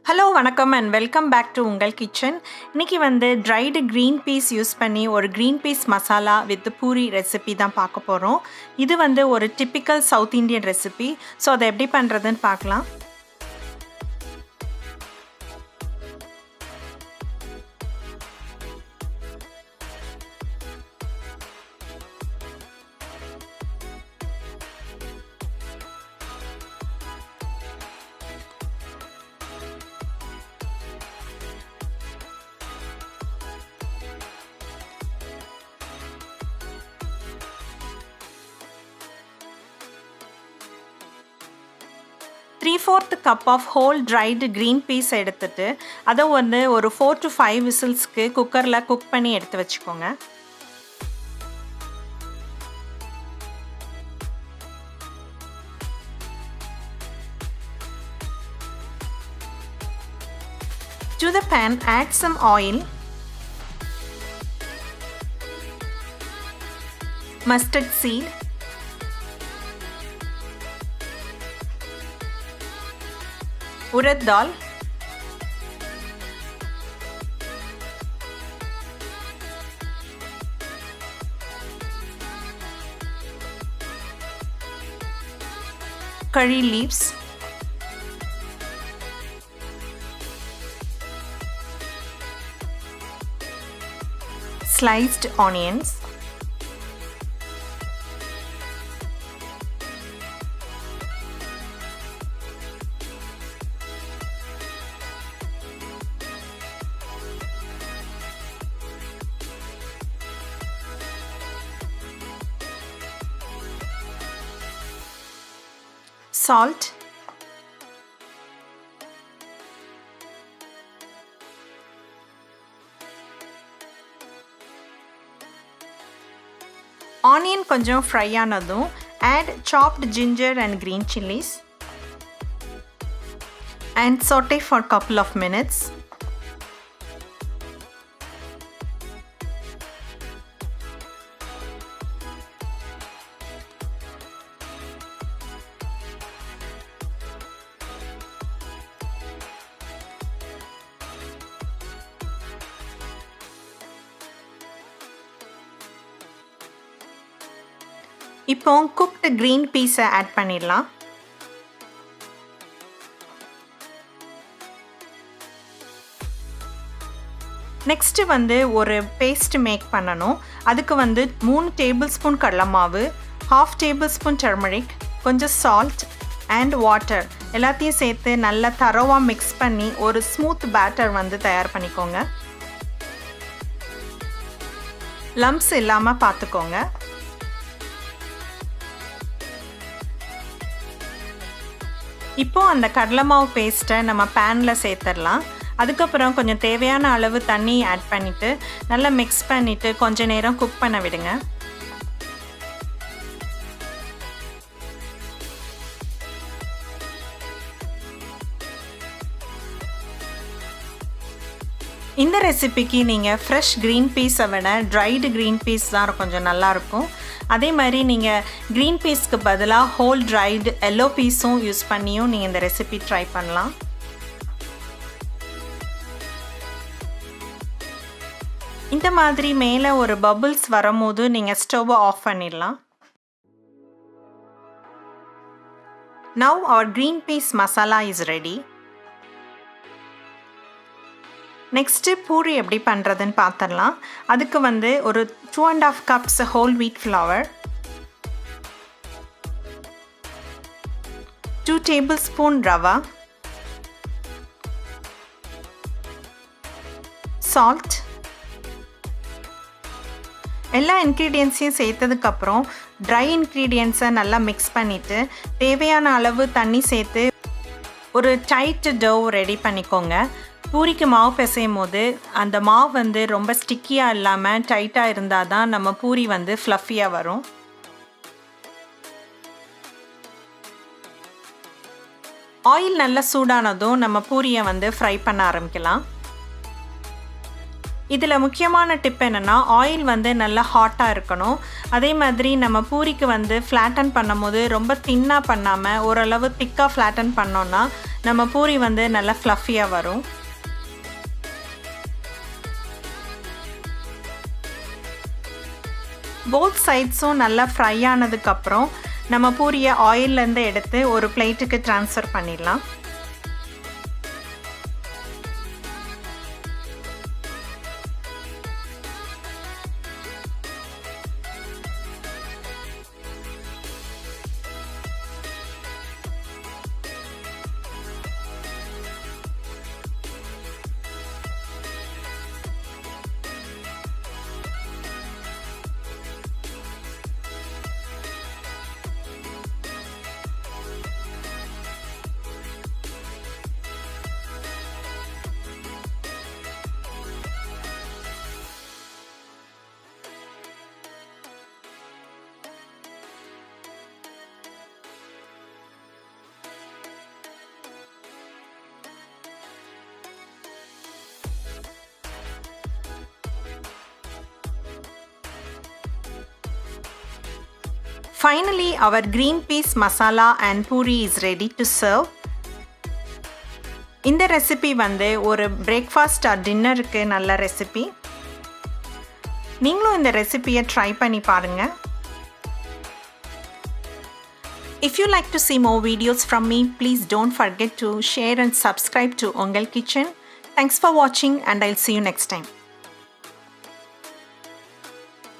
Hello வணக்கம் and welcome back to உங்கள் kitchen. இன்றைக்கி வந்து ட்ரைடு க்ரீன் பீஸ் யூஸ் பண்ணி ஒரு green peas masala with puri recipe தான் பார்க்க போகிறோம். இது வந்து ஒரு typical south Indian recipe. So அதை எப்படி பண்ணுறதுன்னு பார்க்கலாம். Three fourth cup of whole dried green peas எடுத்துட்டு அதை வந்து ஒரு 4 to 5 விசில்ஸ்க்கு குக்கரில் குக் பண்ணி எடுத்து வச்சுக்கோங்க. To the pan, add some oil, mustard seed, Urad Dal, curry leaves, sliced onions, salt, onion கொஞ்சம் ஃப்ரை ஆனதும் add chopped ginger and green chilies and saute for a couple of minutes. இப்போ cooked green பீஸை add பண்ணிடலாம். Next வந்து ஒரு paste make பண்ணணும். அதுக்கு வந்து 3 டேபிள் ஸ்பூன் கடலை மாவு, 1/2 டேபிள் ஸ்பூன் டர்மரிக், கொஞ்சம் சால்ட் அண்ட் வாட்டர் எல்லாத்தையும் சேர்த்து நல்லா தரோவாக மிக்ஸ் பண்ணி ஒரு ஸ்மூத் பேட்டர் வந்து தயார் பண்ணிக்கோங்க. லம்ப்ஸ் இல்லாமல் பார்த்துக்கோங்க. இப்போது அந்த கடலை மாவு பேஸ்ட்டை நம்ம பேனில் சேர்த்துடலாம். அதுக்கப்புறம் கொஞ்சம் தேவையான அளவு தண்ணி ஆட் பண்ணிவிட்டு நல்லா மிக்ஸ் பண்ணிவிட்டு கொஞ்சம் நேரம் குக் பண்ண விடுங்க. இந்த ரெசிபிக்கு நீங்கள் ஃப்ரெஷ் க்ரீன் பீஸை விட ட்ரைடு க்ரீன் பீஸ் தான் கொஞ்சம் நல்லாயிருக்கும். அதே மாதிரி நீங்கள் க்ரீன் பீஸ்க்கு பதிலாக ஹோல் ட்ரைடு எல்லோ பீஸும் யூஸ் பண்ணியும் நீங்கள் இந்த ரெசிபி ட்ரை பண்ணலாம். இந்த மாதிரி மேலே ஒரு பபிள்ஸ் வரும்போது நீங்கள் ஸ்டவ்வை ஆஃப் பண்ணிடலாம். Now our green peas masala is ready. Next puri எப்படி பண்ணுறதுன்னு பார்த்துடலாம். அதுக்கு வந்து ஒரு 2.5 cups whole wheat flower, 2 table spoon rava, salt, எல்லா இன்க்ரீடியன்ஸையும் சேர்த்ததுக்கப்புறம் ட்ரை இன்க்ரீடியன்ஸை நல்லா மிக்ஸ் பண்ணிவிட்டு தேவையான அளவு தண்ணி சேர்த்து ஒரு டைட் டவ் ரெடி பண்ணிக்கோங்க. பூரிக்கு மாவு பிசையும் போது அந்த மாவு வந்து ரொம்ப ஸ்டிக்கியாக இல்லாமல் டைட்டாக இருந்தால் தான் நம்ம பூரி வந்து ஃப்ளஃபியாக வரும். ஆயில் நல்லா சூடானதும் நம்ம பூரியை வந்து ஃப்ரை பண்ண ஆரம்பிக்கலாம். இதில் முக்கியமான டிப் என்னென்னா ஆயில் வந்து நல்லா ஹாட்டாக இருக்கணும். அதே மாதிரி நம்ம பூரிக்கு வந்து ஃப்ளாட்டன் பண்ணும்போது ரொம்ப தின்னாக பண்ணாமல் ஓரளவு திக்காக ஃப்ளாட்டன் பண்ணோன்னா நம்ம பூரி வந்து நல்லா ஃப்ளஃபியாக வரும். போத் சைட்ஸும் நல்லா ஃப்ரை ஆனதுக்கப்புறம் நம்ம பூரியை ஆயிலேருந்து எடுத்து ஒரு பிளேட்டுக்கு ட்ரான்ஸ்ஃபர் பண்ணிடலாம். Finally, our green peas masala and puri is ready to serve. இந்த ரெசிபி வந்து ஒரு பிரேக்ஃபாஸ்ட் ஆர் டின்னருக்கு நல்ல ரெசிபி. நீங்களும் இந்த ரெசிபியை ட்ரை பண்ணி பாருங்கள். If you like to see more videos from me, please don't forget to share and subscribe to Ungal Kitchen. Thanks for watching and I'll see you next time.